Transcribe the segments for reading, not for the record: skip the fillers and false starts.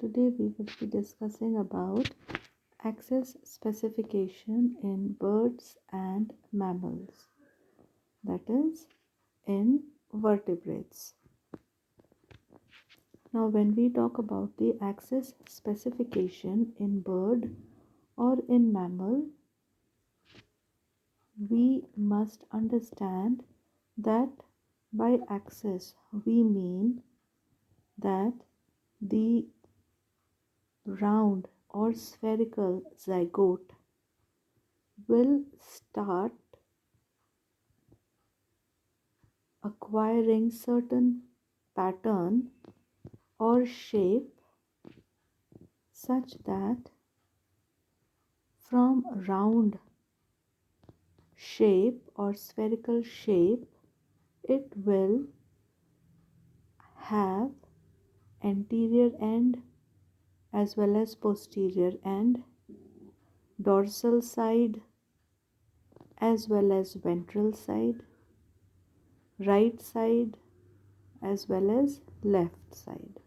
Today we will be discussing about access specification in birds and mammals, that is, in vertebrates. Now, when we talk about the access specification in bird or in mammal, we must understand that by access we mean that the round or spherical zygote will start acquiring certain pattern or shape such that from round shape or spherical shape it will have anterior end as well as posterior end, dorsal side as well as ventral side, right side as well as left side,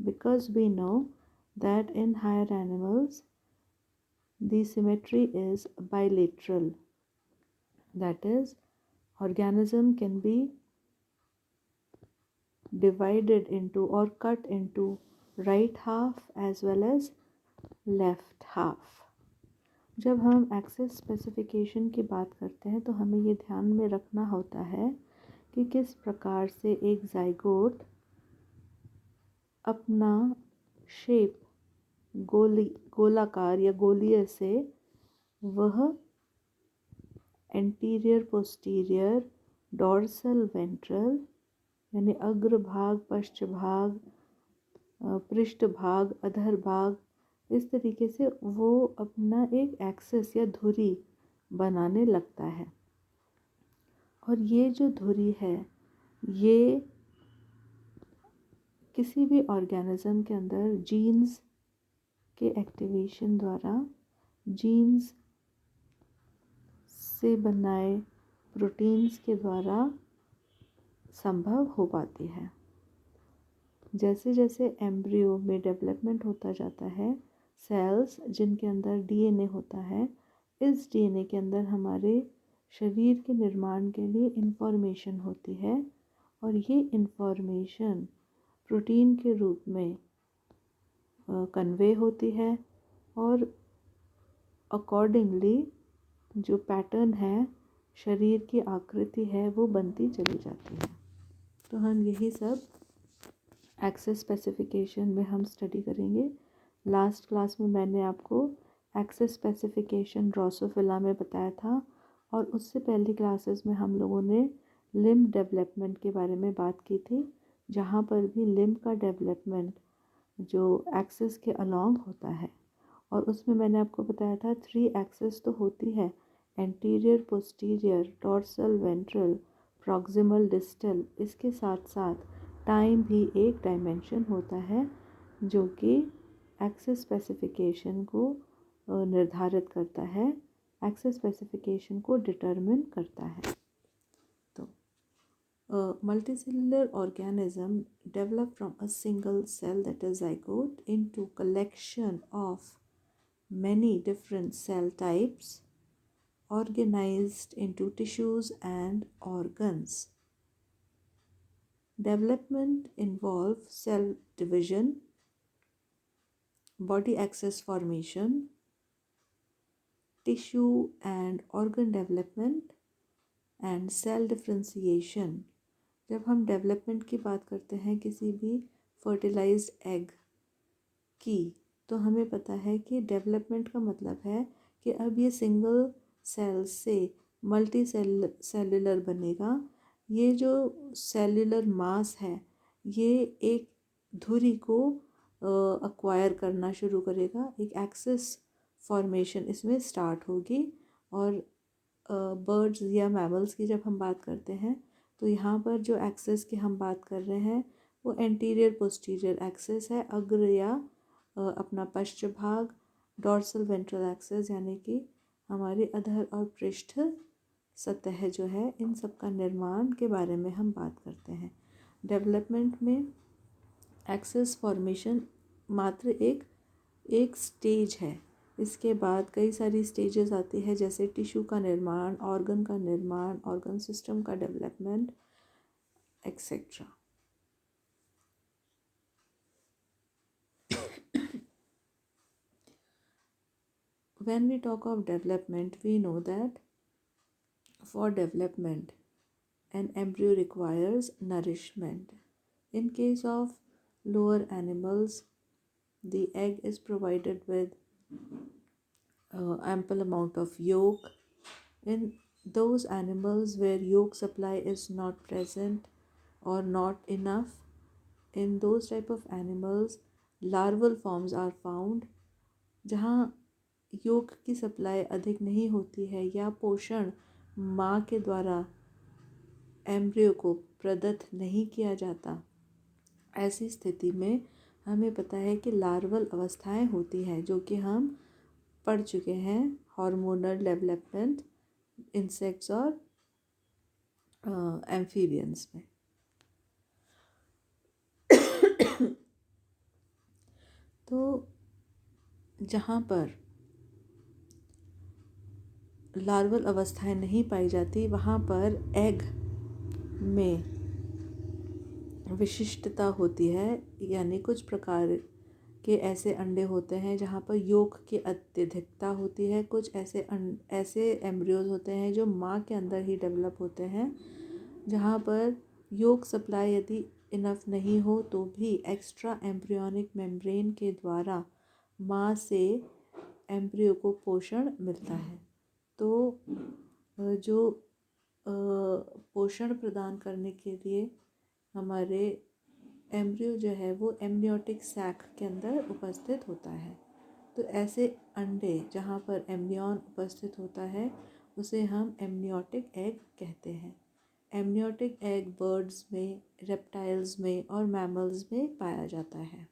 because we know that in higher animals the symmetry is bilateral, that is, organism can be divided into or cut into right half as well as left half. जब हम access specification की बात करते हैं तो हमें ये ध्यान में रखना होता है कि किस प्रकार से एक जाइगोट अपना शेप गोलाकार या गोलीय से वह एंटीरियर पोस्टीरियर डॉर्सल वेंट्रल यानी अग्र भाग पश्च भाग पृष्ठ भाग अधर भाग, इस तरीके से वो अपना एक एक्सेस या धुरी बनाने लगता है. और ये जो धुरी है ये किसी भी ऑर्गेनिज्म के अंदर जीन्स के एक्टिवेशन द्वारा जीन्स से बनाए प्रोटीन्स के द्वारा संभव हो पाती है. जैसे जैसे एम्ब्रियो में डेवलपमेंट होता जाता है, सेल्स जिनके अंदर डीएनए होता है, इस डीएनए के अंदर हमारे शरीर के निर्माण के लिए इंफॉर्मेशन होती है और ये इंफॉर्मेशन प्रोटीन के रूप में कन्वे होती है और अकॉर्डिंगली जो पैटर्न है, शरीर की आकृति है, वो बनती चली जाती है. तो हम यही सब एक्सेस स्पेसिफिकेशन में हम स्टडी करेंगे. लास्ट क्लास में मैंने आपको एक्सेस स्पेसिफिकेशन ड्रोसोफिला में बताया था और उससे पहली क्लासेस में हम लोगों ने लिम्ब डेवलपमेंट के बारे में बात की थी, जहाँ पर भी लिम्ब का डेवलपमेंट जो एक्सेस के अलॉन्ग होता है. और उसमें मैंने आपको बताया था 3 एक्सेस तो होती है, anterior posterior dorsal ventral proximal distal. इसके साथ साथ टाइम भी एक डायमेंशन होता है जो कि एक्सेस स्पेसिफिकेशन को निर्धारित करता है, एक्सेस स्पेसिफिकेशन को डिटरमिन करता है. तो multicellular organism develop from a single cell, that is zygote, into collection of many different cell types organized into tissues and organs. Development involves cell division, body access formation, tissue and organ development and cell differentiation. जब हम development की बात करते हैं किसी भी fertilised egg की, तो हमें पता है कि डेवलपमेंट का मतलब है कि अब ये सिंगल सेल से मल्टी सेलुलर बनेगा. ये जो सेलुलर मास है ये एक धुरी को अक्वायर करना शुरू करेगा, एक एक्सेस फॉर्मेशन इसमें स्टार्ट होगी. और बर्ड्स या मैमल्स की जब हम बात करते हैं तो यहाँ पर जो एक्सेस की हम बात कर रहे हैं वो एंटीरियर पोस्टीरियर एक्सेस है, अग्र या अपना पश्च भाग, डॉर्सल वेंट्रल एक्सेस यानी कि हमारी अधर और पृष्ठ सतह जो है, इन सब का निर्माण के बारे में हम बात करते हैं. डेवलपमेंट में एक्सेस फॉर्मेशन मात्र एक स्टेज है। इसके बाद कई सारी स्टेजेस आती है, जैसे टिश्यू का निर्माण, ऑर्गन का निर्माण, ऑर्गन सिस्टम का development, etcetera. When we talk of development, we know that for development, an embryo requires nourishment. In case of lower animals, the egg is provided with ample amount of yolk. In those animals where yolk supply is not present or not enough, in those type of animals, larval forms are found. जहाँ योग की supply अधिक नहीं होती है या पोषण माँ के द्वारा एम्ब्रियो को प्रदत्त नहीं किया जाता, ऐसी स्थिति में हमें पता है कि लार्वल अवस्थाएं होती हैं, जो कि हम पढ़ चुके हैं हार्मोनल डेवलपमेंट इंसेक्ट्स और एम्फीबियंस में। तो जहाँ पर लार्वल अवस्थाएं नहीं पाई जाती, वहाँ पर एग में विशिष्टता होती है, यानी कुछ प्रकार के ऐसे अंडे होते हैं जहाँ पर योक की अत्यधिकता होती है। कुछ ऐसे एम्ब्रियोज होते हैं जो माँ के अंदर ही डेवलप होते हैं, जहाँ पर योक सप्लाई यदि इनफ नहीं हो तो भी एक्स्ट्रा एम्ब्रियोनिक मेम्ब्रेन के द्वारा माँ से एम्ब्रियो को पोषण मिलता है। तो जो पोषण प्रदान करने के लिए हमारे एम्ब्रियो जो है वो एमनियोटिक सैक के अंदर उपस्थित होता है। तो ऐसे अंडे जहाँ पर एमनियॉन उपस्थित होता है उसे हम एमनियोटिक एग कहते हैं। एमनियोटिक एग बर्ड्स में, रेप्टाइल्स में और मैमल्स में पाया जाता है।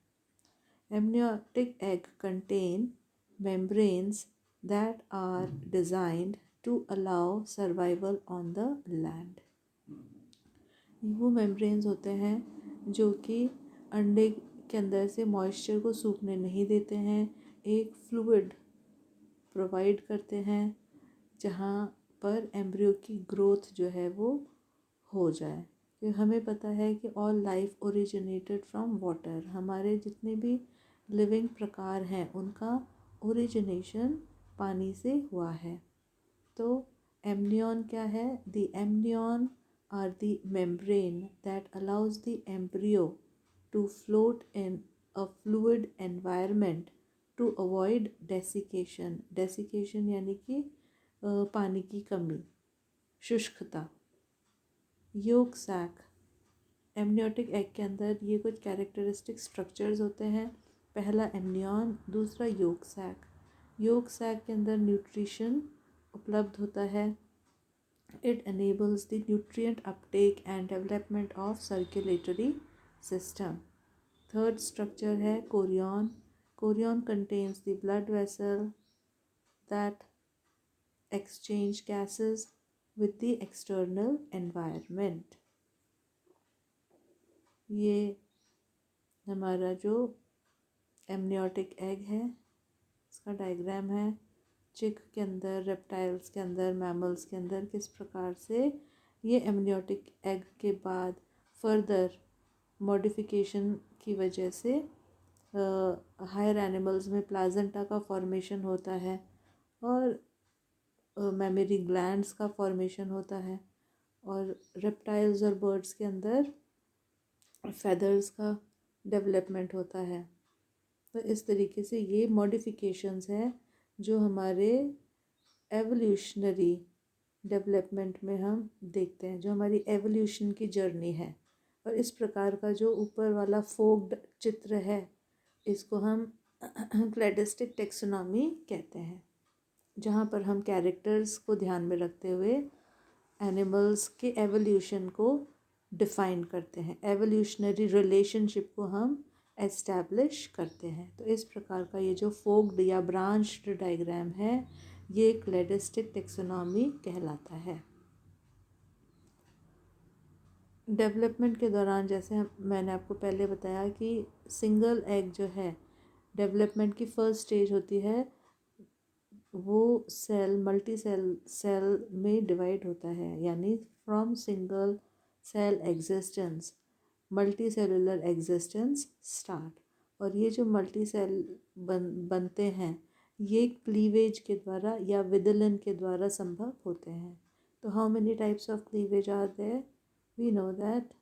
Amniotic egg contain membranes that are designed to allow survival on the land. वो मेम्ब्रेन्स होते हैं जो कि अंडे के अंदर से मॉइस्चर को सूखने नहीं देते हैं, एक फ्लूइड प्रोवाइड करते हैं जहाँ पर एम्ब्रियो की ग्रोथ जो है वो हो जाए। तो हमें पता है कि all life originated from water, हमारे जितने भी लिविंग प्रकार हैं उनका ओरिजिनेशन पानी से हुआ है। तो एमनियॉन क्या है? The amnion are the membrane that allows the embryo to float in a fluid environment to avoid desiccation. Desiccation यानी कि पानी की कमी, शुष्कता। योक सैक, एमनियोटिक एग के अंदर ये कुछ कैरेक्टरिस्टिक स्ट्रक्चर्स होते हैं। पहला एमनियॉन, दूसरा योक सैक। योक सैक के अंदर न्यूट्रिशन उपलब्ध होता है। It enables the nutrient uptake and development of circulatory system. Third structure है chorion. Chorion contains the blood vessel that exchange gases with the external environment. ये हमारा जो एमनियोटिक एग है इसका डायग्राम है। चिक के अंदर, रेप्टाइल्स के अंदर, मैमल्स के अंदर किस प्रकार से ये एमनियोटिक एग के बाद फर्दर मॉडिफिकेशन की वजह से हायर एनिमल्स में प्लाजेंटा का फॉर्मेशन होता है और मेमरी ग्लैंड्स का फॉर्मेशन होता है, और रेप्टाइल्स और बर्ड्स के अंदर फेदर्स का डेवलपमेंट होता है। तो इस तरीके से ये मॉडिफिकेशंस हैं जो हमारे एवोल्यूशनरी डेवलपमेंट में हम देखते हैं, जो हमारी एवोल्यूशन की जर्नी है। और इस प्रकार का जो ऊपर वाला फोक्ड चित्र है इसको हम क्लैडिस्टिक टेक्सोनॉमी कहते हैं, जहाँ पर हम कैरेक्टर्स को ध्यान में रखते हुए एनिमल्स के एवोल्यूशन को डिफ़ाइन करते हैं, एवोल्यूशनरी रिलेशनशिप को हम एस्टैब्लिश करते हैं। तो इस प्रकार का ये जो फोक्ड या ब्रांच्ड डायग्राम है ये क्लैडिस्टिक टेक्सोनॉमी कहलाता है। डेवलपमेंट के दौरान जैसे मैंने आपको पहले बताया कि सिंगल एग जो है डेवलपमेंट की फर्स्ट स्टेज होती है, वो सेल मल्टी सेल में डिवाइड होता है, यानी from single cell existence multi cellular existence start. और ये जो मल्टी सेल बनते हैं, ये क्लीवेज के द्वारा या विदलन के द्वारा संभव होते हैं। तो how many types of cleavage are there? We know that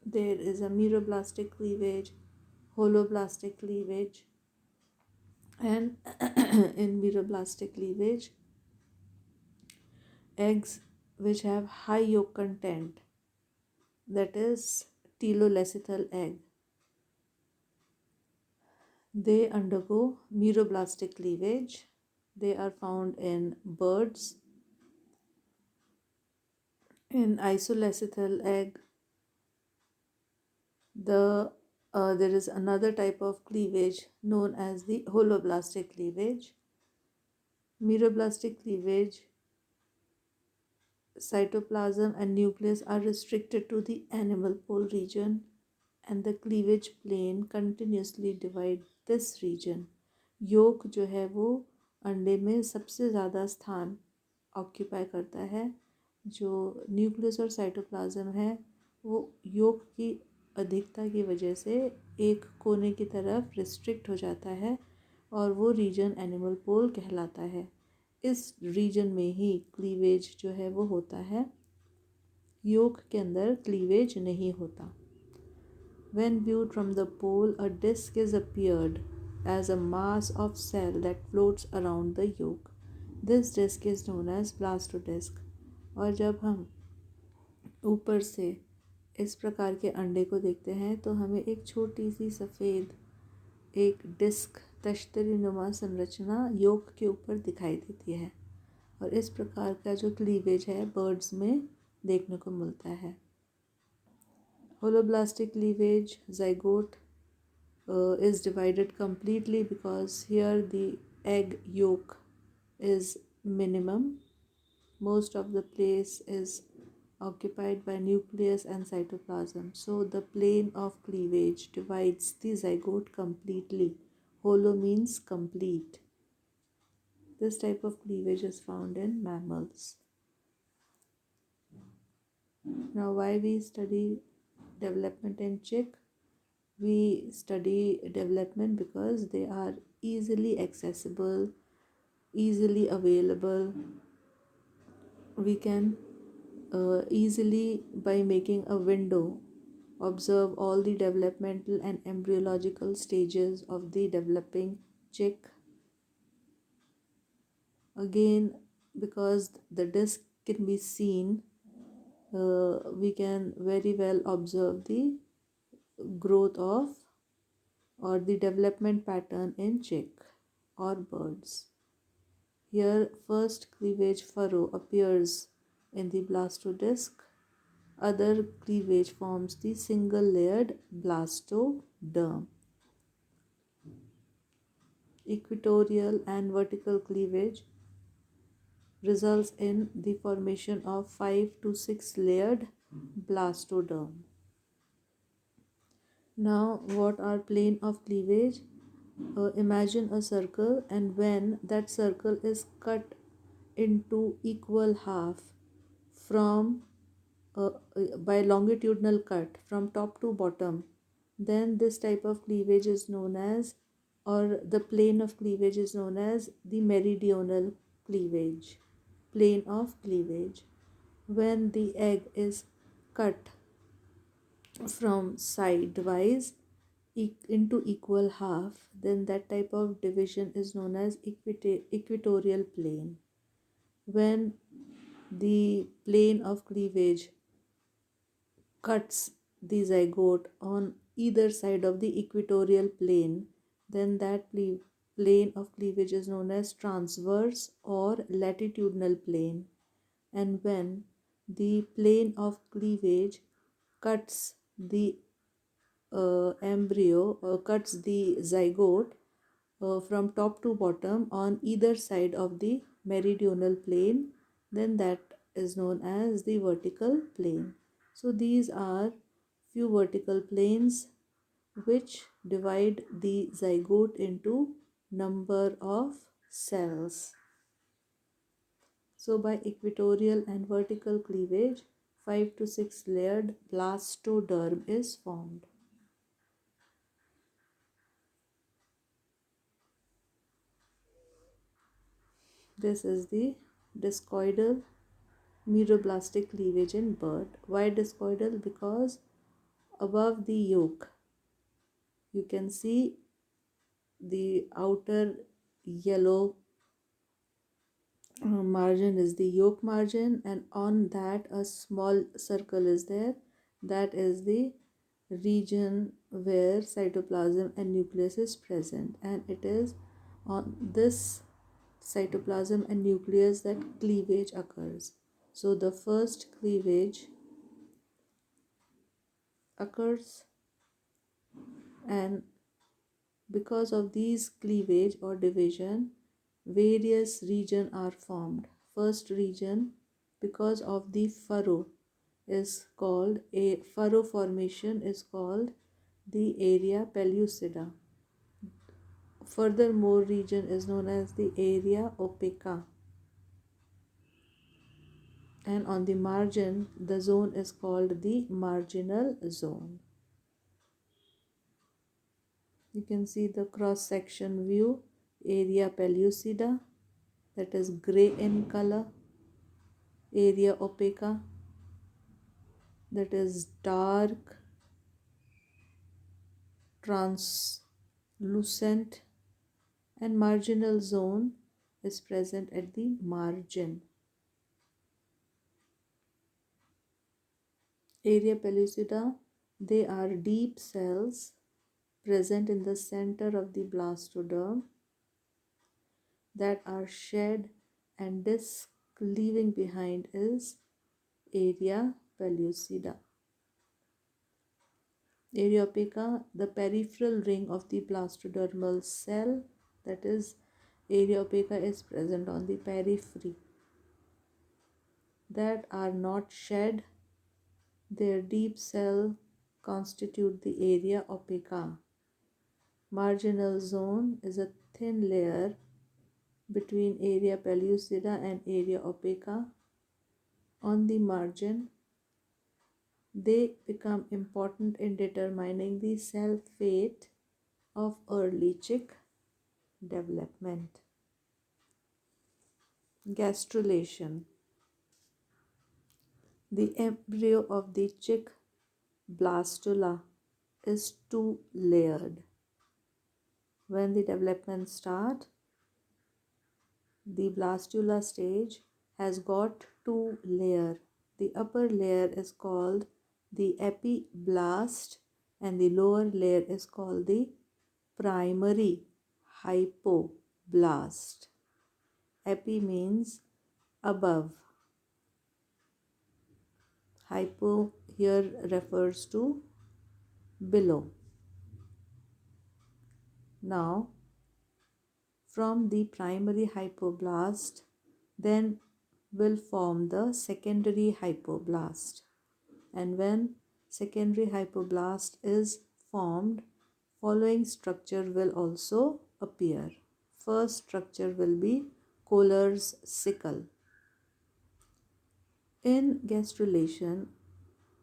there is a meroblastic cleavage, holoblastic cleavage, and in mesoblastic cleavage, eggs which have high yolk content, that is telolecithal egg, they undergo mesoblastic cleavage. They are found in birds. In isolecithal egg, there is another type of cleavage known as the holoblastic cleavage. Mesoblastic cleavage, cytoplasm and nucleus are restricted to the animal pole region, and the cleavage plane continuously divide this region. yolk जो है वो अंडे में सबसे ज़्यादा स्थान occupy करता है। जो न्यूक्लियस और साइटोप्लाज्म है वो yolk की अधिकता की वजह से एक कोने की तरफ रिस्ट्रिक्ट हो जाता है, और वो रीजन एनिमल पोल कहलाता है। इस रीजन में ही क्लीवेज जो है वो होता है, yolk के अंदर क्लीवेज नहीं होता। When viewed from the pole, a disc is appeared as a mass of cell that floats around the yolk. This disc is known as blastodisc. और जब हम ऊपर से इस प्रकार के अंडे को देखते हैं तो हमें एक छोटी सी सफ़ेद एक डिस्क तश्तरी नुमा संरचना yolk के ऊपर दिखाई देती है, और इस प्रकार का जो क्लीवेज है बर्ड्स में देखने को मिलता है। Holoblastic cleavage, zygote is divided completely because here the egg yolk is minimum. Most of the place is occupied by nucleus and cytoplasm. So the plane of cleavage divides the zygote completely. Holo means complete. This type of cleavage is found in mammals. Now, why we study development in chick? We study development because they are easily accessible, easily available. We can easily, by making a window, observe all the developmental and embryological stages of the developing chick. Again, because the disc can be seen, we can very well observe the growth of or the development pattern in chick or birds. Here, first cleavage furrow appears in the blastodisc. Other cleavage forms the single-layered blastoderm. Equatorial and vertical cleavage results in the formation of 5 to 6 layered blastoderm. Now, what are plane of cleavage? Imagine a circle, and when that circle is cut into equal half from by longitudinal cut from top to bottom, then this type of cleavage is known as, or the plane of cleavage is known as the meridional cleavage. Plane of cleavage. When the egg is cut from sidewise into equal half, then that type of division is known as equatorial plane. When the plane of cleavage cuts the zygote on either side of the equatorial plane, then that plane of cleavage is known as transverse or latitudinal plane. And when the plane of cleavage cuts the embryo or cuts the zygote from top to bottom on either side of the meridional plane, then that is known as the vertical plane. So these are few vertical planes which divide the zygote into number of cells. So by equatorial and vertical cleavage, 5 to 6 layered blastoderm is formed. This is the discoidal meroblastic cleavage in bird. Why discoidal? Because above the yolk you can see the outer yellow margin is the yolk margin, and on that a small circle is there. That is the region where cytoplasm and nucleus is present, and it is on this cytoplasm and nucleus that cleavage occurs. So the first cleavage occurs, and because of these cleavage or division, various regions are formed. First region, because of the furrow, is called a furrow formation is called the area pellucida. Furthermore, region is known as the area opaca, and on the margin the zone is called the marginal zone. You can see the cross section view. Area pellucida, that is gray in color. Area opaca, that is dark translucent, and marginal zone is present at the margin. Area pellucida, they are deep cells present in the center of the blastoderm that are shed, and disc leaving behind is area pellucida. Area opaca, the peripheral ring of the blastodermal cell, that is area opaca, is present on the periphery, that are not shed. Their deep cell constitute the area opaca. Marginal zone is a thin layer between area pellucida and area opaca. On the margin, they become important in determining the cell fate of early chick development. Gastrulation. The embryo of the chick blastula is two-layered. When the development starts, the blastula stage has got two layers. The upper layer is called the epiblast, and the lower layer is called the primary hypoblast. Epi means above. Hypo here refers to below. Now, from the primary hypoblast, then will form the secondary hypoblast. And when secondary hypoblast is formed, following structure will also appear. First structure will be Kohler's sickle. In gastrulation,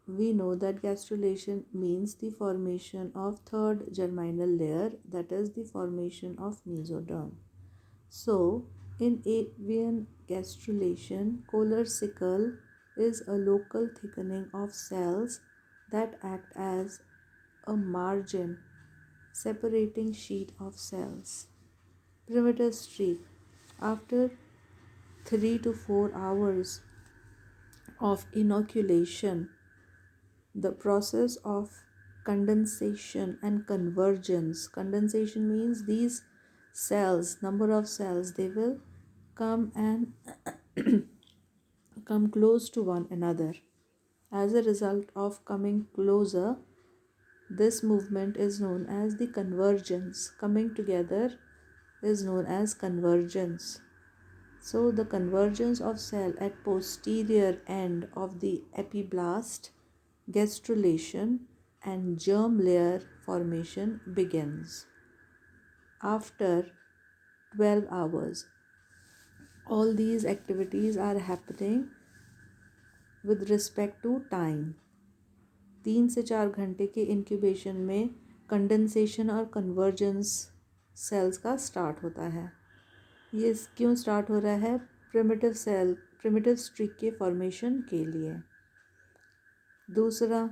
we know that gastrulation means the formation of third germinal layer, that is the formation of mesoderm. So, in avian gastrulation, Kohler's sickle is a local thickening of cells that act as a margin separating sheet of cells. Primitive streak. After 3 to 4 hours of inoculation, the process of condensation and convergence. Condensation means these cells, number of cells, they will come and come close to one another. As a result of coming closer, this movement is known as the convergence. Coming together is known as convergence. So the convergence of cell at posterior end of the epiblast gastrulation and germ layer formation begins. After 12 hours, all these activities are happening with respect to time. 3 से 4 घंटे के incubation में condensation और convergence sales का start होता है। ये क्यों स्टार्ट हो रहा है? प्रिमिटिव स्ट्रिक के फॉर्मेशन के लिए। दूसरा,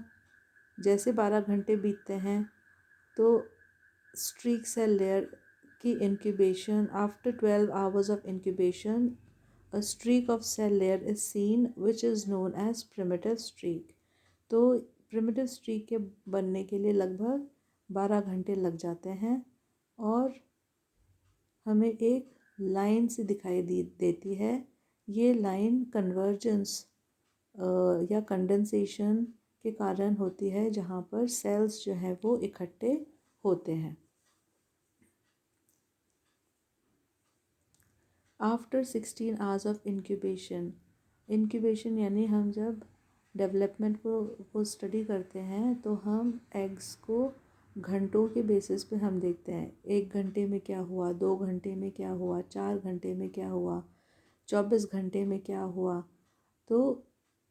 जैसे 12 घंटे बीतते हैं तो स्ट्रीक सेल लेयर की incubation, after 12 hours of incubation a streak of cell layer is seen which is known as primitive streak। तो primitive streak के बनने के लिए लगभग 12 घंटे लग जाते हैं और हमें एक लाइन सी दिखाई देती है। ये लाइन कन्वर्जेंस या कंडेंसेशन के कारण होती है, जहाँ पर सेल्स जो हैं वो इकट्ठे होते हैं। आफ्टर 16 आवर्स ऑफ इंक्यूबेशन यानी हम जब डेवलपमेंट को स्टडी करते हैं तो हम एग्स को घंटों के बेसिस पे हम देखते हैं। 1 घंटे में क्या हुआ, 2 घंटे में क्या हुआ, 4 घंटे में क्या हुआ, 24 घंटे में क्या हुआ। तो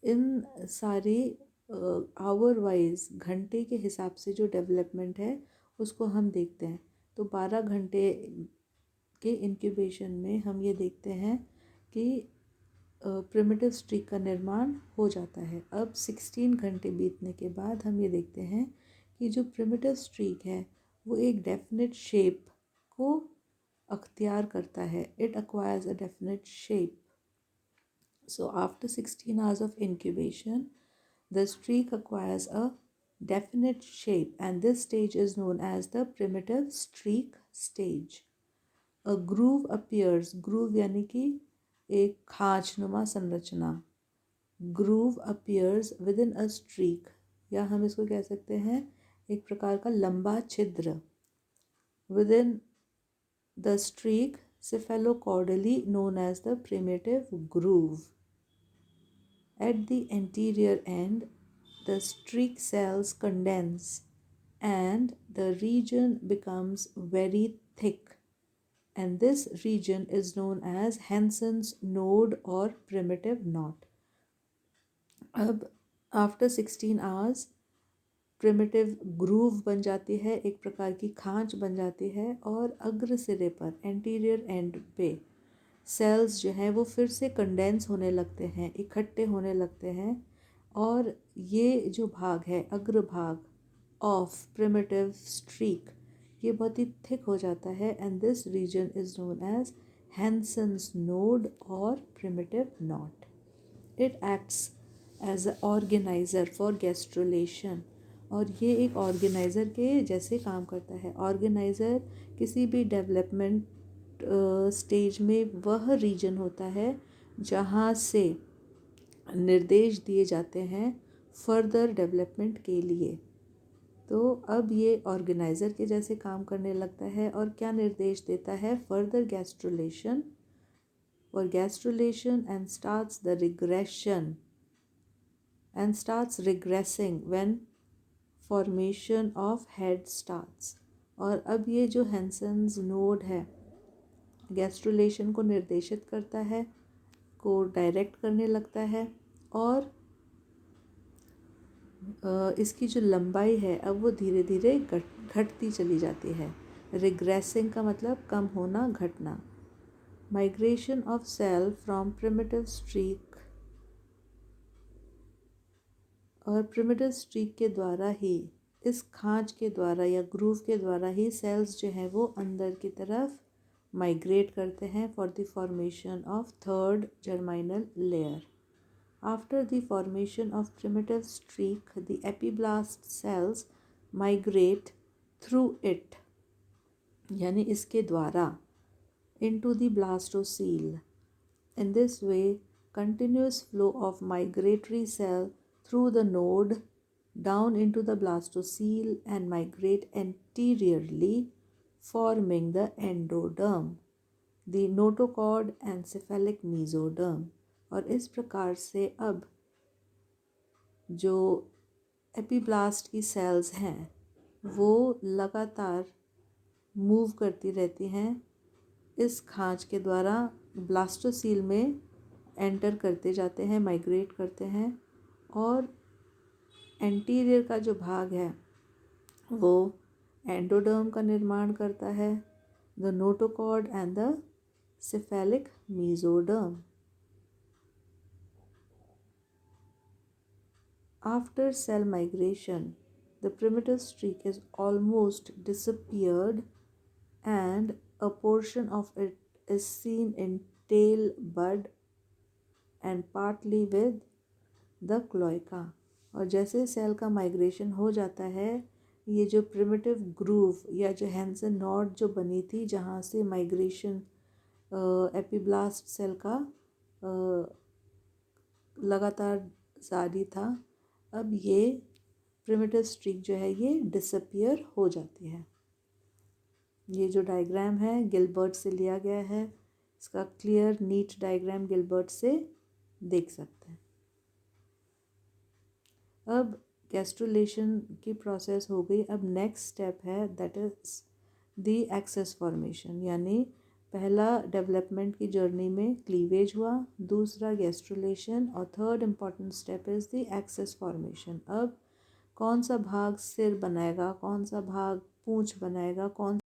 इन सारी आवर वाइज घंटे के हिसाब से जो डेवलपमेंट है उसको हम देखते हैं। तो 12 घंटे के इंक्यूबेशन में हम ये देखते हैं कि प्रिमिटिव स्ट्रिक का निर्माण हो जाता है। अब 16 घंटे बीतने के बाद हम ये देखते हैं कि जो प्रिमिटिव स्ट्रिक है वो एक डेफिनेट शेप को अख्तियार करता है। It acquires a definite shape. So after 16 hours of incubation, the streak acquires a definite shape and this stage is known as the primitive streak stage. A groove appears, groove यानी कि एक खांचनुमा संरचना। Groove appears within a streak, या हम इसको कह सकते हैं एक प्रकार का लंबा छिद्र। Within the streak cephalocaudally known as the primitive groove. At the anterior end, the streak cells condense and the region becomes very thick, and this region is known as Hansen's node or primitive knot. अब after 16 hours primitive groove बन जाती है, एक प्रकार की खांच बन जाती है और अग्र सिरे पर एंटीरियर एंड पे सेल्स जो हैं वो फिर से कंडेंस होने लगते हैं, इकट्ठे होने लगते हैं और ये जो भाग है अग्र भाग ऑफ प्रिमिटिव स्ट्रीक ये बहुत ही थिक हो जाता है and this region is known as Hensen's node और primitive knot. It acts as a organizer for gastrulation और ये एक ऑर्गेनाइज़र के जैसे काम करता है। ऑर्गेनाइज़र किसी भी डेवलपमेंट स्टेज में वह रीजन होता है जहाँ से निर्देश दिए जाते हैं फर्दर डेवलपमेंट के लिए। तो अब ये ऑर्गेनाइज़र के जैसे काम करने लगता है और क्या निर्देश देता है? फर्दर गैस्ट्रुलेशन और gastrulation and starts the regression and starts regressing when formation of head starts। और अब ये जो हैंसन्स नोड है गैस्ट्रुलेशन को निर्देशित करता है, को डायरेक्ट करने लगता है और इसकी जो लंबाई है अब वो धीरे धीरे घटती चली जाती है। रिग्रेसिंग का मतलब कम होना, घटना। Migration of cell from primitive streak और प्रिमिटिव स्ट्रीक के द्वारा ही, इस खांच के द्वारा या ग्रूव के द्वारा ही सेल्स जो हैं वो अंदर की तरफ माइग्रेट करते हैं for the formation of third germinal layer. After the formation of primitive streak the epiblast cells migrate through it यानी इसके द्वारा into the blastocele। In this way, continuous flow of migratory cell through the node down into the blastocele and migrate anteriorly, forming the endoderm, the notochord and cephalic mesoderm। और इस प्रकार से अब जो epiblast की सेल्स हैं वो लगातार मूव करती रहती हैं, इस खांच के द्वारा ब्लास्टोसील में एंटर करते जाते हैं, माइग्रेट करते हैं, और एंटीरियर का जो भाग है वो एंडोडर्म का निर्माण करता है, the notochord and the cephalic mesoderm. After cell migration, the primitive streak is almost disappeared and a portion of it is seen in tail bud and partly with the cloaca. और जैसे cell का migration हो जाता है, ये जो primitive groove या जो हैंसन नॉड जो बनी थी जहाँ से माइग्रेशन एपीब्लास्ट सेल का लगातार जारी था, अब ये प्रिमिटिव स्ट्रीक जो है ये डिसअपियर हो जाती है. ये जो डायग्राम है गिलबर्ट से लिया गया है, इसका क्लियर नीट डायग्राम गिलबर्ट से देख सकते हैं. अब गैस्ट्रुलेशन की प्रोसेस हो गई. अब नेक्स्ट स्टेप है that is the axis formation, यानी पहला डेवलपमेंट की जर्नी में क्लीवेज हुआ, दूसरा गैस्ट्रुलेशन, और third important step is the axis formation. अब कौन सा भाग सिर बनाएगा, कौन सा भाग पूंछ बनाएगा, कौन